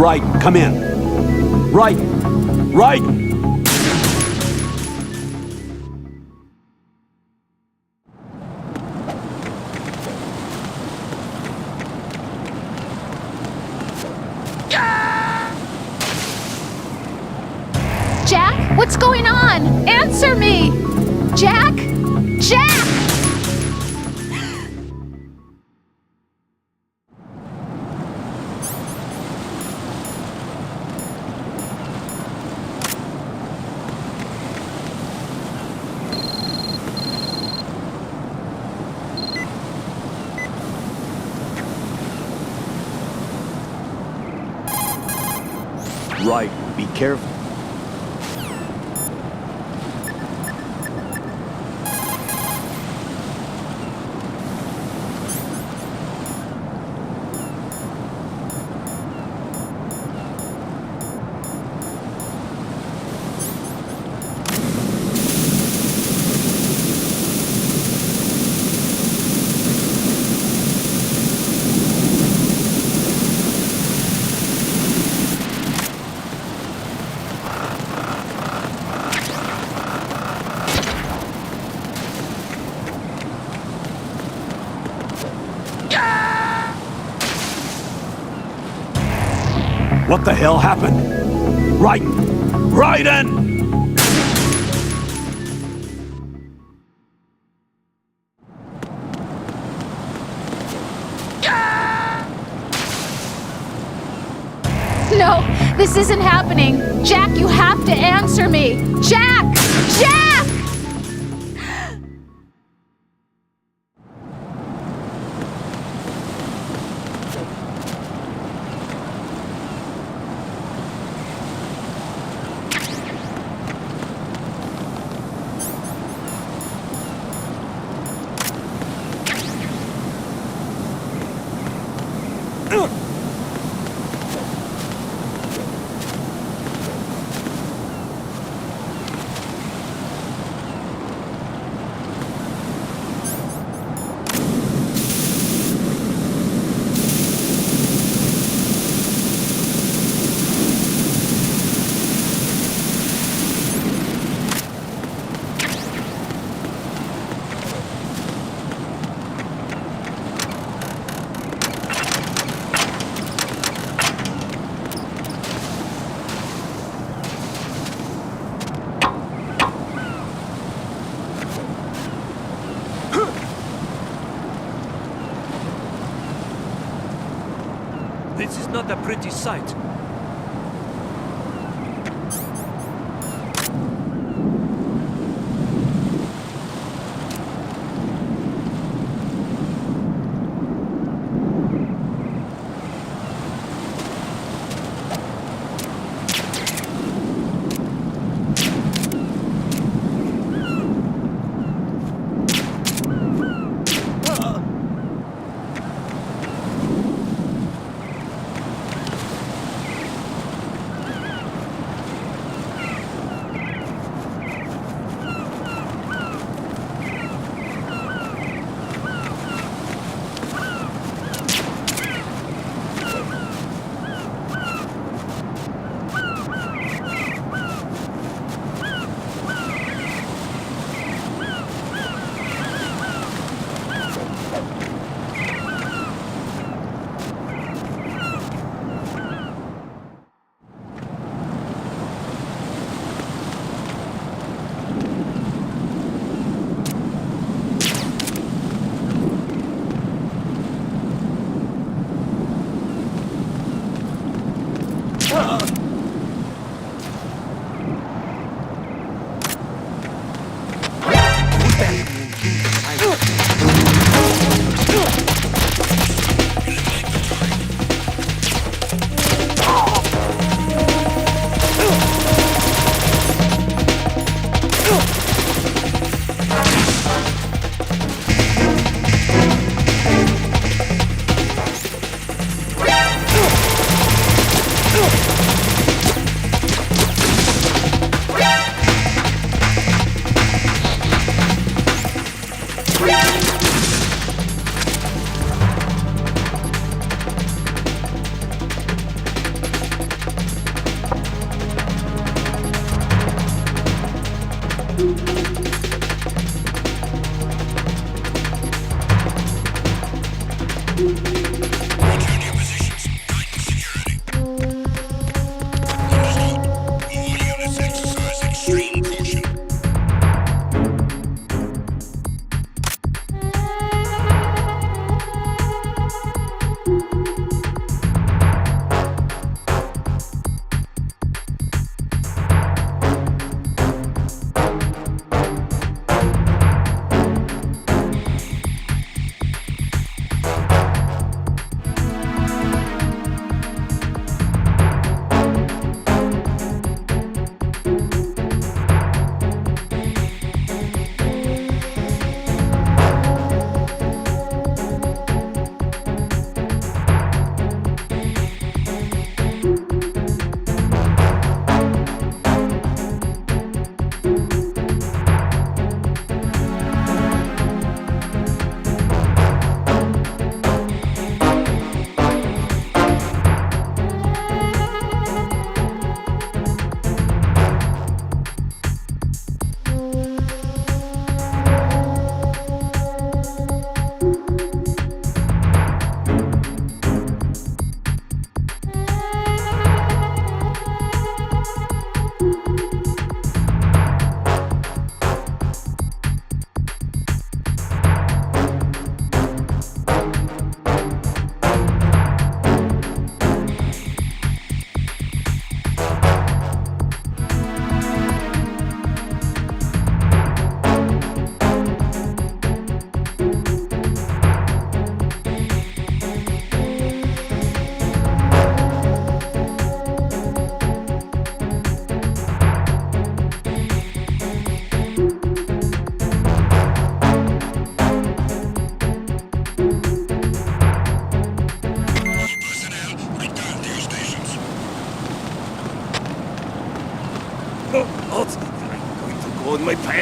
Right, come in. Right! Right! Jack, what's going on? Answer me! Jack? Jack! Right, be careful. What the hell happened? Right! Raiden! No, this isn't happening. Jack, you have to answer me. Jack! Jack! This is not a pretty sight.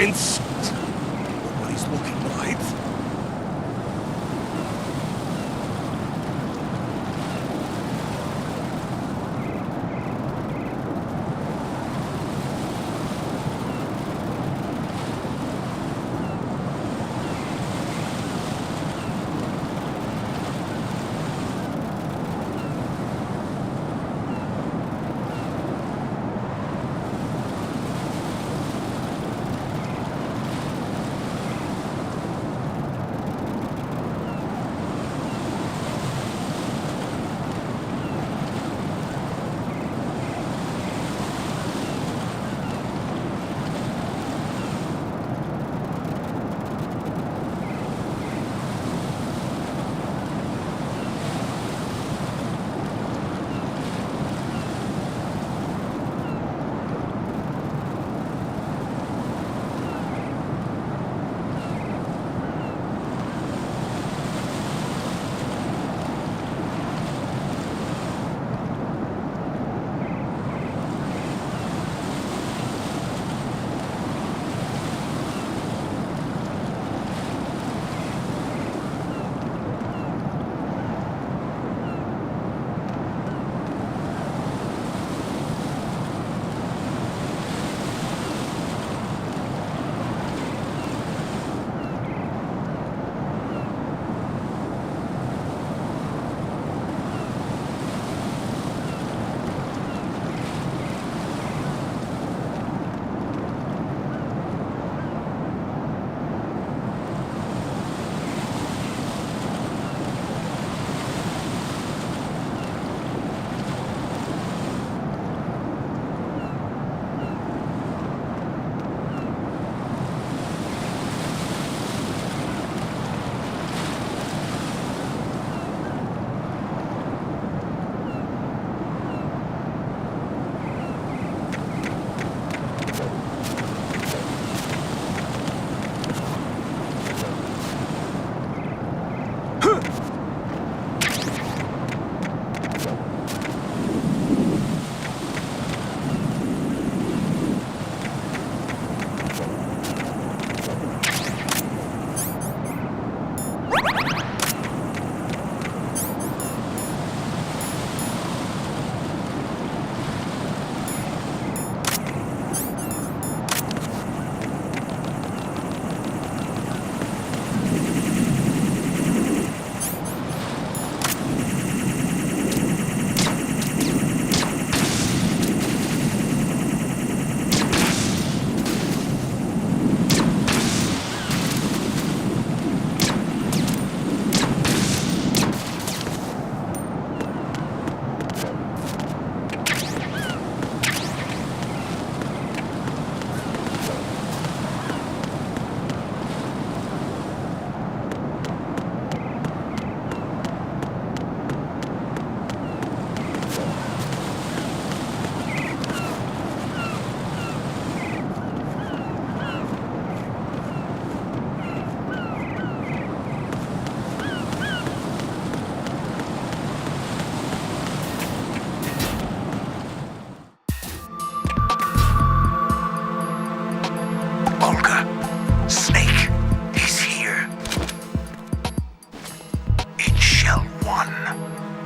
sense. Nobody's looking, right?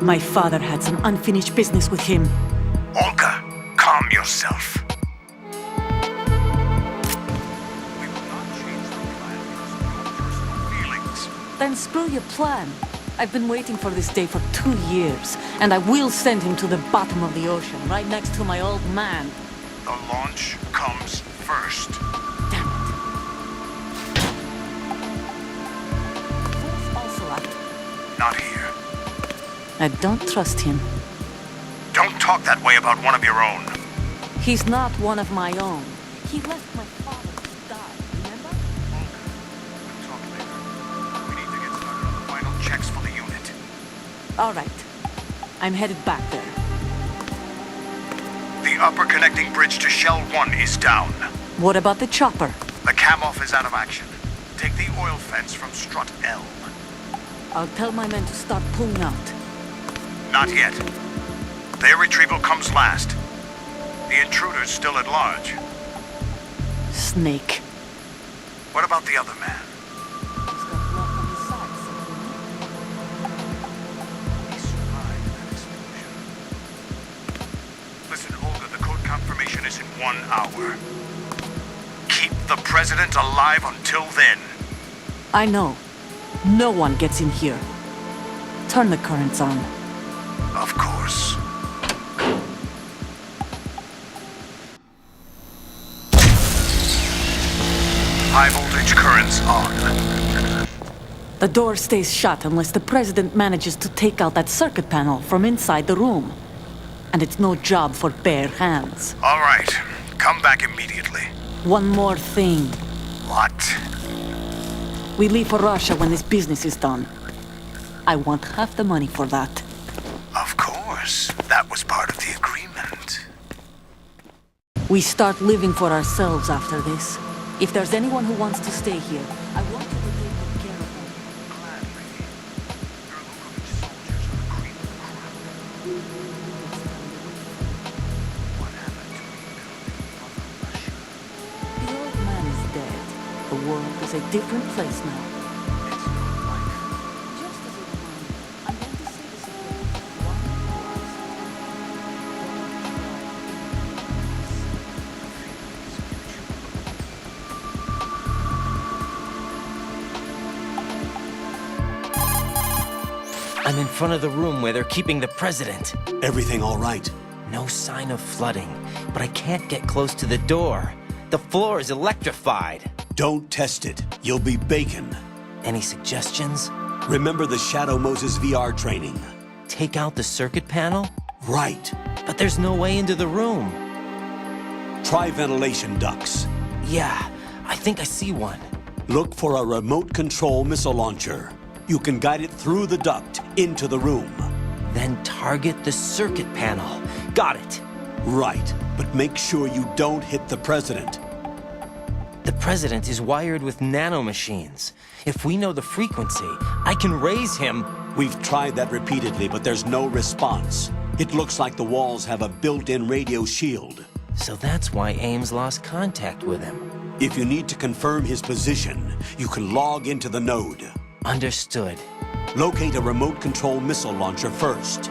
My father had some unfinished business with him. Olga, calm yourself. We will not change the plan because of your personal feelings. Then screw your plan. I've been waiting for this day for 2 years, and I will send him to the bottom of the ocean, right next to my old man. The launch comes first. Damn it. Where's Ocelot? Not here. I don't trust him. Don't talk that way about one of your own. He's not one of my own. He left my father to die, remember? Olga, we'll talk later. We need to get started on the final checks for the unit. All right. I'm headed back there. The upper connecting bridge to Shell 1 is down. What about the chopper? The cam-off is out of action. Take the oil fence from strut L. I'll tell my men to start pulling out. Not yet. Their retrieval comes last. The intruder's still at large. Snake. What about the other man? He's got blood on his side, something. He survived that explosion. Listen, Olga, the code confirmation is in 1 hour. Keep the president alive until then. I know. No one gets in here. Turn the currents on. Of course. High voltage currents on. The door stays shut unless the president manages to take out that circuit panel from inside the room. And it's no job for bare hands. All right. Come back immediately. One more thing. What? We leave for Russia when this business is done. I want half the money for that. Of course. That was part of the agreement. We start living for ourselves after this. If there's anyone who wants to stay here, I want you to take good care of them. Gladly. Your Lukovich soldiers are the cream of the crop. What happened to rebuilding Mother Russia? The old man is dead. The world is a different place now. It's your life. Just as a reminder, I'm going to say this again. One last I'm in front of the room where they're keeping the president. Everything all right? No sign of flooding, but I can't get close to the door. The floor is electrified. Don't test it. You'll be bacon. Any suggestions? Remember the Shadow Moses VR training? Take out the circuit panel? Right. But there's no way into the room. Try ventilation ducts. Yeah, I think I see one. Look for a remote control missile launcher. You can guide it through the duct into the room. Then target the circuit panel. Got it. Right, but make sure you don't hit the president. The president is wired with nanomachines. If we know the frequency, I can raise him. We've tried that repeatedly, but there's no response. It looks like the walls have a built-in radio shield. So that's why Ames lost contact with him. If you need to confirm his position, you can log into the node. Understood. Locate a remote control missile launcher first.